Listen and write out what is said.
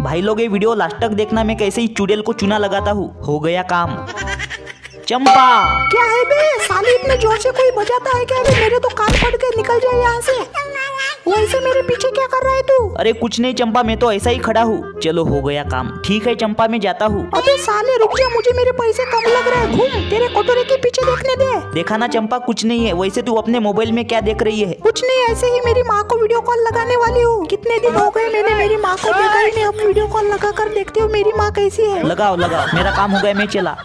भाई लोग ये वीडियो लास्ट तक देखना, मैं कैसे इस चुड़ैल को चूना लगाता हूँ। हो गया काम। चंपा क्या है बे, साली इतने जोर से कोई बजाता है क्या बे? मेरे तो कान फट गए, निकल जाए यहाँ से। वैसे मेरे पीछे क्या कर रहा है तू? अरे कुछ नहीं चंपा, मैं तो ऐसा ही खड़ा हूँ। चलो हो गया काम। ठीक है चंपा, मैं जाता हूँ। अबे साले रुक जा, मुझे मेरे पैसे कम लग रहे हैं। घूम, तेरे कटोरे के पीछे देखने दे। देखा ना चंपा, कुछ नहीं है। वैसे तू अपने मोबाइल में क्या देख रही है? कुछ नहीं, ऐसे ही मेरी माँ को वीडियो कॉल लगाने वाली हूँ। कितने दिन हो गए मैंने मेरी माँ को देखा ही नहीं, अब वीडियो कॉल लगा कर देखती हूँ मेरी माँ कैसी है। लगाओ लगाओ, मेरा काम हो गया, मैं चला।